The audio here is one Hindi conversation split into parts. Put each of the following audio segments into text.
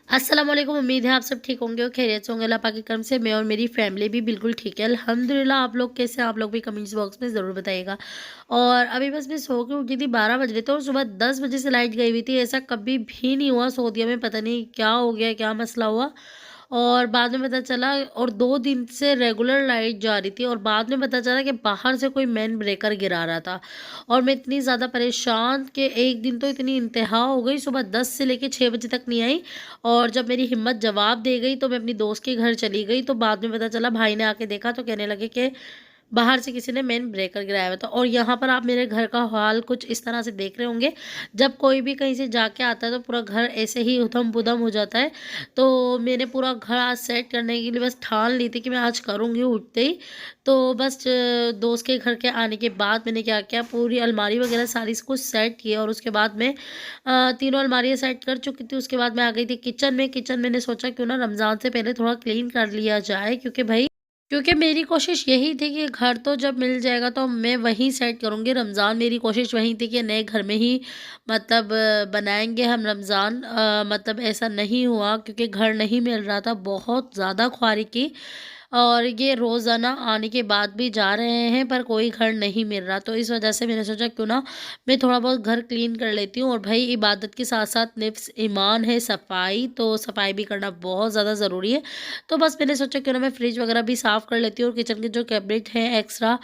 अस्सलाम वालेकुम। उम्मीद है आप सब ठीक होंगे और खैरियत से होंगे। अल्लाह पाक के करम से मैं और मेरी फैमिली भी बिल्कुल ठीक है अल्हम्दुलिल्लाह। आप लोग कैसे हैं? आप लोग भी कमेंट्स बॉक्स में ज़रूर बताइएगा। और अभी बस मैं सो के उठी थी, 12 बज रहे थे और सुबह 10 बजे से लाइट गई हुई थी। ऐसा कभी भी नहीं हुआ सऊदीया में, पता नहीं क्या हो गया, क्या मसला हुआ। और बाद में पता चला, और 2 दिन से रेगुलर लाइट जा रही थी और बाद में पता चला कि बाहर से कोई मेन ब्रेकर गिरा रहा था। और मैं इतनी ज़्यादा परेशान कि एक दिन तो इतनी इंतहा हो गई, सुबह 10 से लेके 6 बजे तक नहीं आई। और जब मेरी हिम्मत जवाब दे गई तो मैं अपनी दोस्त के घर चली गई, तो बाद में पता चला, भाई ने आके देखा तो कहने लगे कि बाहर से किसी ने मेन ब्रेकर गिराया हुआ था। और यहाँ पर आप मेरे घर का हाल कुछ इस तरह से देख रहे होंगे। जब कोई भी कहीं से जाके आता है तो पूरा घर ऐसे ही उधम-पुधम हो जाता है। तो मैंने पूरा घर आज सेट करने के लिए बस ठान ली थी कि मैं आज करूँगी उठते ही। तो बस दोस्त के घर के आने के बाद मैंने क्या किया, पूरी अलमारी वगैरह सारी कुछ सेट किया। और उसके बाद मैं तीनों अलमारियाँ सेट कर चुकी थी। उसके बाद मैं आ गई थी किचन में। किचन मैंने सोचा क्यों ना रमज़ान से पहले थोड़ा क्लीन कर लिया जाए, क्योंकि मेरी कोशिश यही थी कि घर तो जब मिल जाएगा तो मैं वहीं सेट करूँगी रमज़ान। मेरी कोशिश वही थी कि नए घर में ही मतलब बनाएँगे हम रमज़ान। मतलब ऐसा नहीं हुआ क्योंकि घर नहीं मिल रहा था, बहुत ज़्यादा ख्वारी की। और ये रोज़ाना आने के बाद भी जा रहे हैं पर कोई घर नहीं मिल रहा, तो इस वजह से मैंने सोचा क्यों ना मैं थोड़ा बहुत घर क्लीन कर लेती हूँ। और भाई इबादत के साथ साथ निफ्स ईमान है सफाई, तो सफाई भी करना बहुत ज़्यादा ज़रूरी है। तो बस मैंने सोचा क्यों ना मैं फ्रिज वगैरह भी साफ़ कर लेती हूँ। और किचन के जो कैबिनेट हैं एक्स्ट्रा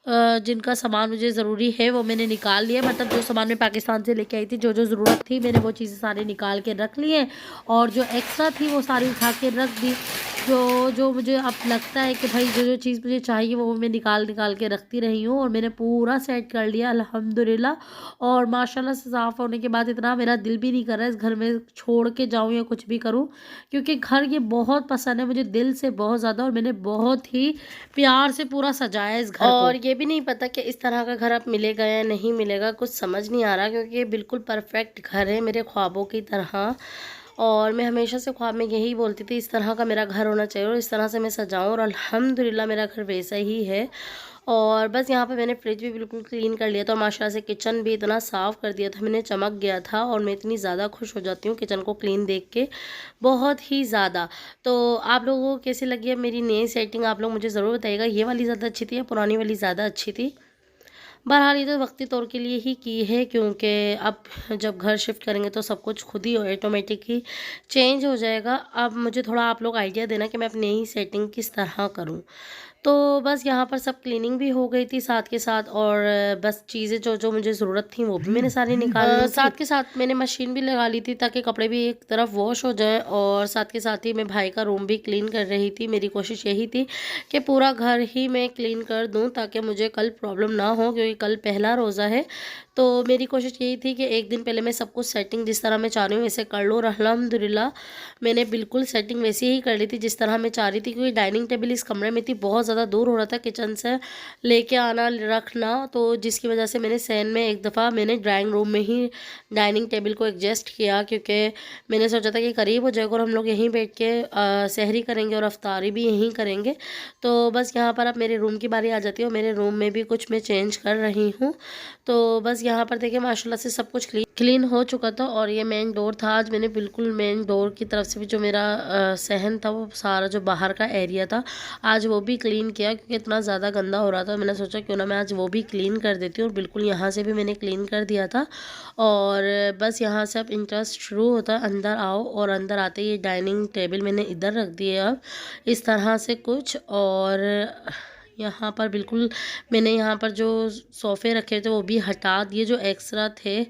जिनका सामान मुझे ज़रूरी है वो मैंने निकाल लिया। मतलब जो सामान मैं पाकिस्तान से लेके आई थी, जो जो ज़रूरत थी मैंने वो चीज़ें सारी निकाल के रख ली हैं। और जो एक्स्ट्रा थी वो सारी उठा के रख दी। जो जो मुझे अब लगता है कि भाई जो जो चीज़ मुझे चाहिए वो मैं निकाल निकाल के रखती रही हूँ। और मैंने पूरा सेट कर लिया अल्हम्दुलिल्लाह। और माशाल्लाह से साफ़ होने के बाद इतना मेरा दिल भी नहीं कर रहा है इस घर में छोड़ के जाऊँ या कुछ भी करूँ, क्योंकि घर ये बहुत पसंद है मुझे दिल से बहुत ज़्यादा। और मैंने बहुत ही प्यार से पूरा सजाया इस घर को। और ये भी नहीं पता कि इस तरह का घर अब मिलेगा या नहीं मिलेगा, कुछ समझ नहीं आ रहा, क्योंकि ये बिल्कुल परफेक्ट घर है मेरे ख्वाबों की तरह। और मैं हमेशा से ख्वाब में यही बोलती थी इस तरह का मेरा घर होना चाहिए और इस तरह से मैं सजाऊँ, और अल्हम्दुलिल्लाह मेरा घर वैसा ही है। और बस यहाँ पे मैंने फ्रिज भी बिल्कुल क्लीन कर लिया था, और माशाल्लाह से किचन भी इतना साफ़ कर दिया था मैंने, चमक गया था। और मैं इतनी ज़्यादा खुश हो जाती हूँ किचन को क्लीन देख के, बहुत ही ज़्यादा। तो आप लोगों को कैसी लगी है मेरी नई सेटिंग, आप लोग मुझे ज़रूर बताइएगा। ये वाली ज़्यादा अच्छी थी या पुरानी वाली ज़्यादा अच्छी थी? बहरहाल ये तो वक्ती तौर के लिए ही की है, क्योंकि अब जब घर शिफ्ट करेंगे तो सब कुछ खुद ही ऑटोमेटिक ही चेंज हो जाएगा। अब मुझे थोड़ा आप लोग आइडिया देना कि मैं अपनी ही सेटिंग किस तरह करूं। तो बस यहाँ पर सब क्लीनिंग भी हो गई थी साथ के साथ। और बस चीज़ें जो जो मुझे ज़रूरत थी वो भी मैंने सारी निकाल ली थी। साथ के साथ मैंने मशीन भी लगा ली थी ताकि कपड़े भी एक तरफ वॉश हो जाएं। और साथ के साथ ही मैं भाई का रूम भी क्लीन कर रही थी। मेरी कोशिश यही थी कि पूरा घर ही मैं क्लीन कर दूं ताकि मुझे कल प्रॉब्लम ना हो, क्योंकि कल पहला रोज़ा है। तो मेरी कोशिश यही थी कि एक दिन पहले मैं सब कुछ सेटिंग जिस तरह मैं चाह रही हूँ वैसे कर लूँ। और अल्हम्दुलिल्लाह मैंने बिल्कुल सेटिंग वैसी ही कर ली थी जिस तरह मैं चाह रही थी, क्योंकि डाइनिंग टेबल इस कमरे में थी, बहुत ज़्यादा दूर हो रहा था किचन से लेके आना रखना, तो जिसकी वजह से मैंने सहन में एक दफ़ा मैंने ड्राइंग रूम में ही डाइनिंग टेबल को एडजस्ट किया, क्योंकि मैंने सोचा था कि करीब हो जाएगा और हम लोग यहीं बैठ के सहरी करेंगे और अफ्तारी भी यहीं करेंगे। तो बस यहाँ पर अब मेरे रूम की बारी आ जाती है और मेरे रूम में भी कुछ मैं चेंज कर रही हूँ। तो बस यहाँ पर देखिए माशाल्लाह से सब कुछ क्लीन हो चुका था। और ये मेन डोर था, आज मैंने बिल्कुल मेन डोर की तरफ से भी जो मेरा सहन था वो सारा जो बाहर का एरिया था आज वो भी क्लीन किया, क्योंकि इतना ज़्यादा गंदा हो रहा था। मैंने सोचा क्यों ना मैं आज वो भी क्लीन कर देती हूँ। और बिल्कुल यहाँ से भी मैंने क्लीन कर दिया था। और बस यहाँ से अब इंटरेस्ट शुरू होता है, अंदर आओ। और अंदर आते ही ये डाइनिंग टेबल मैंने इधर रख दिए अब इस तरह से कुछ। और यहाँ पर बिल्कुल मैंने यहाँ पर जो सोफ़े रखे थे वो भी हटा दिए जो एक्स्ट्रा थे।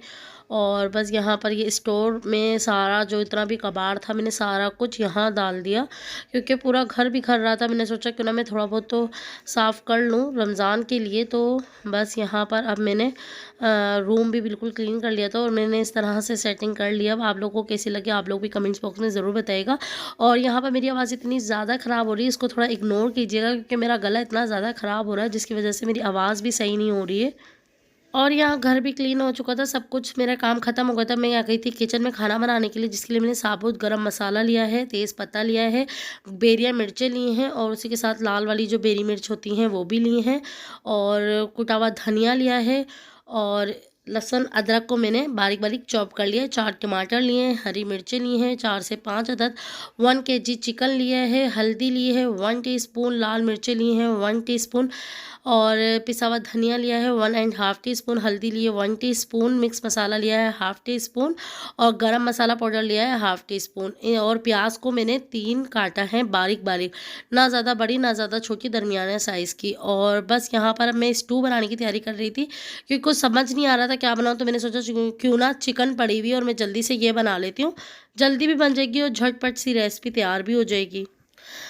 और बस यहाँ पर ये स्टोर में सारा जो इतना भी कबाड़ था मैंने सारा कुछ यहाँ डाल दिया, क्योंकि पूरा घर बिखर रहा था। मैंने सोचा क्यों ना मैं थोड़ा बहुत तो साफ़ कर लूँ रमज़ान के लिए। तो बस यहाँ पर अब मैंने रूम भी बिल्कुल क्लीन कर लिया था और मैंने इस तरह से सेटिंग कर लिया। अब आप लोगों को कैसी लगी आप लोग भी कमेंट्स बॉक्स में ज़रूर बताइएगा। और यहाँ पर मेरी आवाज़ इतनी ज़्यादा ख़राब हो रही है, इसको थोड़ा इग्नोर कीजिएगा, क्योंकि मेरा गला इतना ज़्यादा ख़राब हो रहा है जिसकी वजह से मेरी आवाज़ भी सही नहीं हो रही है। और यहाँ घर भी क्लीन हो चुका था, सब कुछ मेरा काम ख़त्म हो गया था। मैं आ गई थी किचन में खाना बनाने के लिए, जिसके लिए मैंने साबुत गरम मसाला लिया है, तेज़ पत्ता लिया है, बेरिया मिर्चें ली हैं और उसी के साथ लाल वाली जो बेरी मिर्च होती हैं वो भी ली हैं, और कुटा हुआ धनिया लिया है, और लहसुन अदरक को मैंने बारीक बारीक चॉप कर लिया है। 4 टमाटर लिए हैं, हरी मिर्चें लिए हैं 4 से 5 अदद, 1 केजी चिकन लिया है, हल्दी लिए है 1 टीस्पून, लाल मिर्चें ली हैं 1 टीस्पून और पिसा हुआ धनिया लिया है 1 एंड हाफ टी स्पून, हल्दी लिए 1 टीस्पून, मिक्स मसाला लिया है हाफ टी स्पून और गरम मसाला पाउडर लिया है हाफ टी स्पून। और प्याज को मैंने 3 काटा है बारीक बारीक, ना ज़्यादा बड़ी ना ज़्यादा छोटी, दरमियाना साइज़ की। और बस यहाँ पर मैं स्टू बनाने की तैयारी कर रही थी क्योंकि कुछ समझ नहीं आ रहा था क्या बनाऊँ, तो मैंने सोचा क्यों ना चिकन पड़ी हुई और मैं जल्दी से ये बना लेती हूँ, जल्दी भी बन जाएगी और झटपट सी रेसिपी तैयार भी हो जाएगी।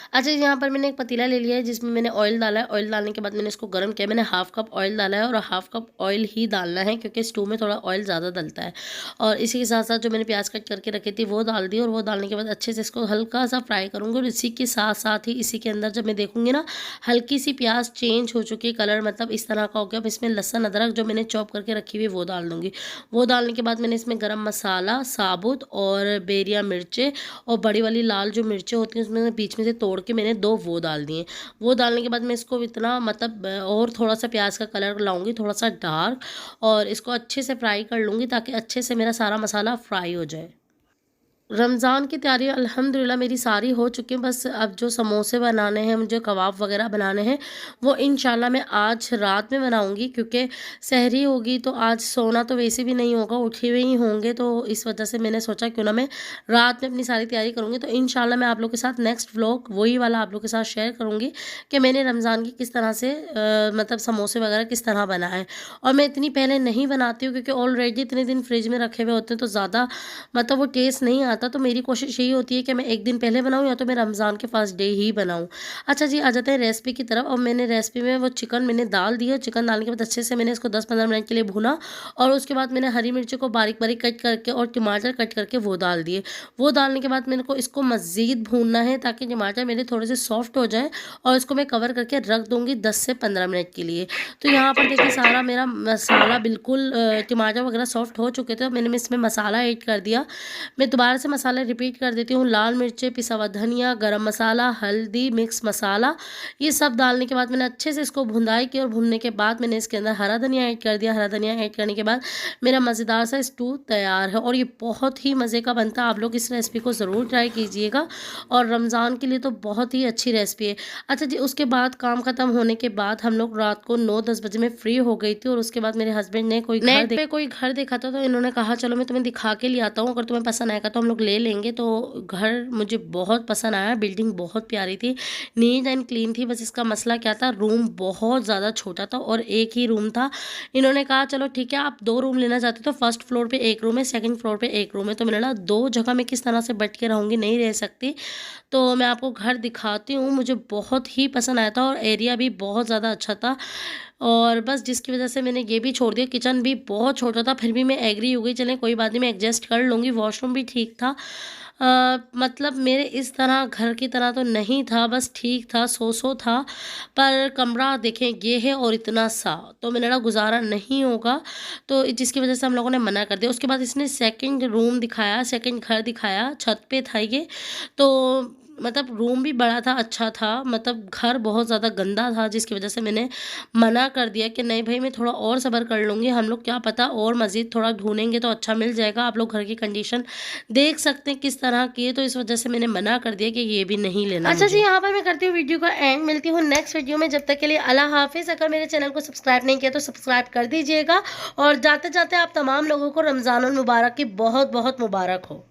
अच्छा, यहाँ पर मैंने एक पतीला ले लिया है जिसमें मैंने ऑयल डाला है। ऑयल डालने के बाद मैंने इसको गर्म किया। मैंने हाफ कप ऑयल डाला है और हाफ कप ऑयल ही डालना है क्योंकि स्टू में थोड़ा ऑयल ज़्यादा डलता है। और इसी के साथ साथ जो मैंने प्याज कट करके रखी थी वो डाल दी और वो डालने के बाद अच्छे से इसको हल्का सा फ्राई करूँगी। और इसी के साथ साथ ही इसी के अंदर जब मैं देखूँगी ना हल्की सी प्याज चेंज हो चुकी है, कलर मतलब इस तरह का हो गया, अब इसमें लहसुन अदरक जो मैंने चॉप करके रखी हुई वो डाल दूँगी। वो डालने के बाद मैंने इसमें गरम मसाला साबुत और बेरिया मिर्चें और बड़ी वाली लाल जो मिर्चें होती हैं उसमें बीच में से तोड़ के मैंने 2 वो डाल दिए। वो डालने के बाद मैं इसको इतना मतलब और थोड़ा सा प्याज का कलर लाऊंगी थोड़ा सा डार्क और इसको अच्छे से फ्राई कर लूँगी ताकि अच्छे से मेरा सारा मसाला फ्राई हो जाए। रमज़ान की तैयारी अल्हम्दुलिल्लाह मेरी सारी हो चुकी है। बस अब जो समोसे बनाने हैं, मुझे कबाब वगैरह बनाने हैं, वो इंशाल्लाह मैं आज रात में बनाऊंगी क्योंकि सहरी होगी तो आज सोना तो वैसे भी नहीं होगा, उठे हुए ही होंगे। तो इस वजह से मैंने सोचा क्यों ना मैं रात में अपनी सारी तैयारी करूँगी। तो इंशाल्लाह मैं आप लोग के साथ नेक्स्ट व्लॉग वही वाला आप लोग के साथ शेयर करूँगी कि मैंने रमज़ान की किस तरह से मतलब समोसे वगैरह किस तरह बनाए। और मैं इतनी पहले नहीं बनाती हूँ क्योंकि ऑलरेडी इतने दिन फ्रिज में रखे हुए होते हैं तो ज़्यादा मतलब वो टेस्ट नहीं आता। तो मेरी कोशिश यही होती है कि मैं एक दिन पहले बनाऊँ या तो मैं रमज़ान के फर्स्ट डे ही बनाऊँ। अच्छा जी, आ जाते हैं रेसिपी की तरफ। और मैंने रेसिपी में वो चिकन मैंने डाल दिया। चिकन डालने के बाद अच्छे से मैंने इसको 10-15 मिनट के लिए भुना और उसके बाद मैंने हरी मिर्ची को बारीक बारीक कट करके और टमाटर कट करके वो डाल दिए। वो डालने के बाद मेरे को इसको मज़ीद भूनना है ताकि टमाटर मेरे थोड़े से सॉफ्ट हो जाए और इसको मैं कवर करके रख दूँगी 10 से 15 मिनट के लिए। तो यहाँ पर देखिए सारा मेरा मसाला बिल्कुल टमाटर वगैरह सॉफ्ट हो चुके थे। मैंने इसमें मसाला ऐड कर दिया। मैं दोबारा से मसाला रिपीट कर देती हूँ। लाल मिर्चें, पिसा हुआ धनिया, गरम मसाला, हल्दी, मिक्स मसाला, ये सब डालने के बाद मैंने अच्छे से इसको भुनाई की और भुनने के बाद मैंने इसके अंदर हरा धनिया ऐड कर दिया। हरा धनिया ऐड करने के बाद मेरा मज़ेदार सा स्टू तैयार है और ये बहुत ही मज़े का बनता है। आप लोग इस रेसिपी को ज़रूर ट्राई कीजिएगा और रमज़ान के लिए तो बहुत ही अच्छी रेसिपी है। अच्छा जी, उसके बाद काम ख़त्म होने के बाद हम लोग रात को 9-10 बजे में फ्री हो गई थी और उसके बाद मेरे हस्बैंड ने कोई घर देखा था तो इन्होंने कहा चलो मैं तुम्हें दिखा के ले आता हूँ, अगर तुम्हें पसंद आएगा तो हम लोग ले लेंगे। तो घर मुझे बहुत पसंद आया। बिल्डिंग बहुत प्यारी थी, नीट एंड क्लीन थी। बस इसका मसला क्या था, रूम बहुत ज़्यादा छोटा था और एक ही रूम था। इन्होंने कहा चलो ठीक है, आप 2 रूम लेना चाहते तो फर्स्ट फ्लोर पे एक रूम है, सेकंड फ्लोर पे एक रूम है। तो मैंने बोला 2 जगह मैं किस तरह से बैठ के रहूँगी, नहीं रह सकती। तो मैं आपको घर दिखाती हूँ। मुझे बहुत ही पसंद आया था और एरिया भी बहुत ज़्यादा अच्छा था और बस जिसकी वजह से मैंने ये भी छोड़ दिया। किचन भी बहुत छोटा था फिर भी मैं एग्री हो गई, चलें कोई बात नहीं मैं एडजस्ट कर लूँगी। वॉशरूम भी ठीक था। मतलब मेरे इस तरह घर की तरह तो नहीं था, बस ठीक था, सो था। पर कमरा देखें ये है और इतना सा, तो मैंने ना गुजारा नहीं होगा, तो जिसकी वजह से हम लोगों ने मना कर दिया। उसके बाद इसने सेकंड रूम दिखाया, सेकंड घर दिखाया, छत पे था ये। तो मतलब रूम भी बड़ा था, अच्छा था, मतलब घर बहुत ज़्यादा गंदा था जिसकी वजह से मैंने मना कर दिया कि नहीं भाई मैं थोड़ा और सब्र कर लूँगी, हम लोग क्या पता और मज़ीद थोड़ा ढूँढेंगे तो अच्छा मिल जाएगा। आप लोग घर की कंडीशन देख सकते हैं किस तरह की है, तो इस वजह से मैंने मना कर दिया कि ये भी नहीं लेना। अच्छा जी, यहाँ पर मैं करती हूँ वीडियो का एंड। मिलती हूँ नेक्स्ट वीडियो में, जब तक के लिए अल्लाह हाफिज़। अगर मेरे चैनल को सब्सक्राइब नहीं किया तो सब्सक्राइब कर दीजिएगा और जाते जाते आप तमाम लोगों को रमज़ानुल मुबारक की बहुत बहुत मुबारक हो।